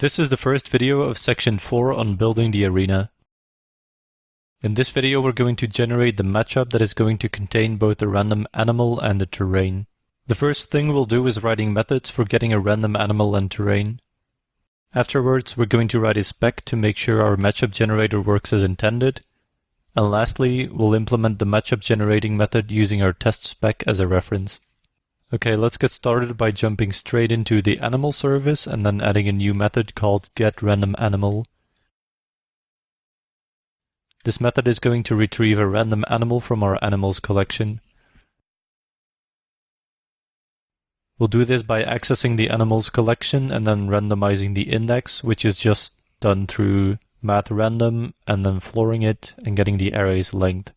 This is the first video of section 4 on building the arena. In this video we're going to generate the matchup that is going to contain both a random animal and a terrain. The first thing we'll do is writing methods for getting a random animal and terrain. Afterwards we're going to write a spec to make sure our matchup generator works as intended. And lastly, we'll implement the matchup generating method using our test spec as a reference. Okay, let's get started by jumping straight into the animal service and then adding a new method called getRandomAnimal. This method is going to retrieve a random animal from our animals collection. We'll do this by accessing the animals collection and then randomizing the index, which is just done through math random and then flooring it and getting the array's length.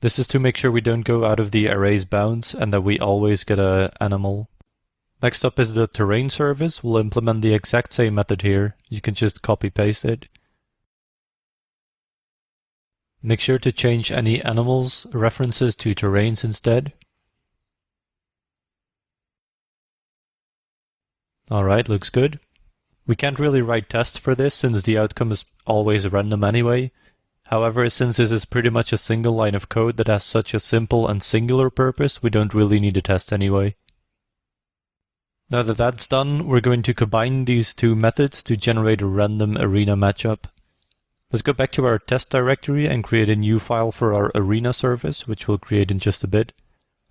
This is to make sure we don't go out of the array's bounds and that we always get an animal. Next up is the terrain service. We'll implement the exact same method here. You can just copy paste it. Make sure to change any animals references to terrains instead. Alright, looks good. We can't really write tests for this since the outcome is always random anyway. However, since this is pretty much a single line of code that has such a simple and singular purpose, we don't really need a test anyway. Now that that's done, we're going to combine these two methods to generate a random arena matchup. Let's go back to our test directory and create a new file for our arena service, which we'll create in just a bit.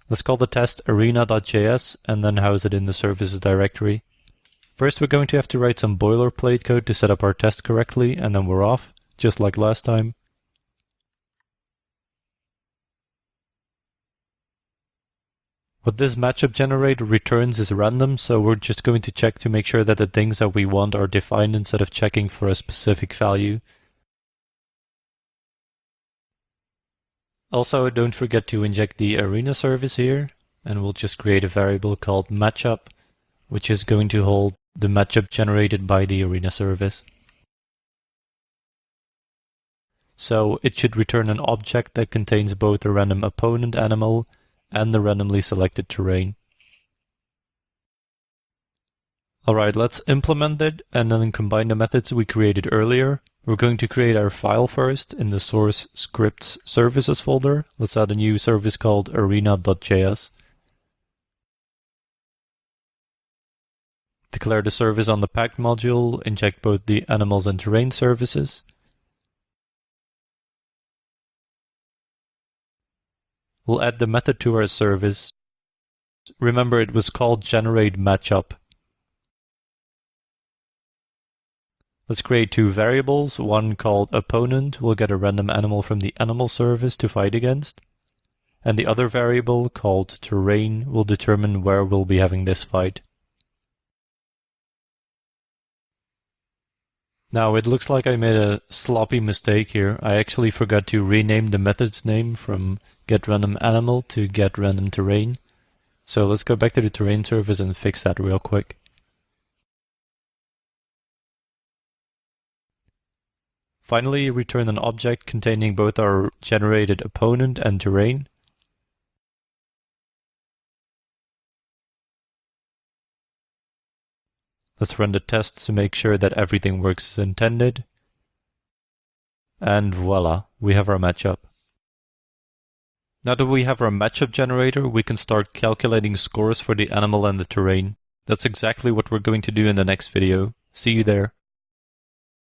Let's call the test arena.js and then house it in the services directory. First, we're going to have to write some boilerplate code to set up our test correctly, and then we're off, just like last time. What this matchup generator returns is random, so we're just going to check to make sure that the things that we want are defined instead of checking for a specific value. Also, don't forget to inject the arena service here, and we'll just create a variable called matchup, which is going to hold the matchup generated by the arena service. So it should return an object that contains both a random opponent animal and the randomly selected terrain. Alright, let's implement it and then combine the methods we created earlier. We're going to create our file first in the source scripts services folder. Let's add a new service called arena.js. Declare the service on the packed module, inject both the animals and terrain services. We'll add the method to our service. Remember, it was called generateMatchup. Let's create two variables, one called opponent will get a random animal from the animal service to fight against, and the other variable called terrain will determine where we'll be having this fight. Now it looks like I made a sloppy mistake here. I actually forgot to rename the method's name from getRandomAnimal to getRandomTerrain. So let's go back to the terrain service and fix that real quick. Finally, return an object containing both our generated opponent and terrain. Let's run the tests to make sure that everything works as intended. And voila, we have our matchup. Now that we have our matchup generator, we can start calculating scores for the animal and the terrain. That's exactly what we're going to do in the next video. See you there.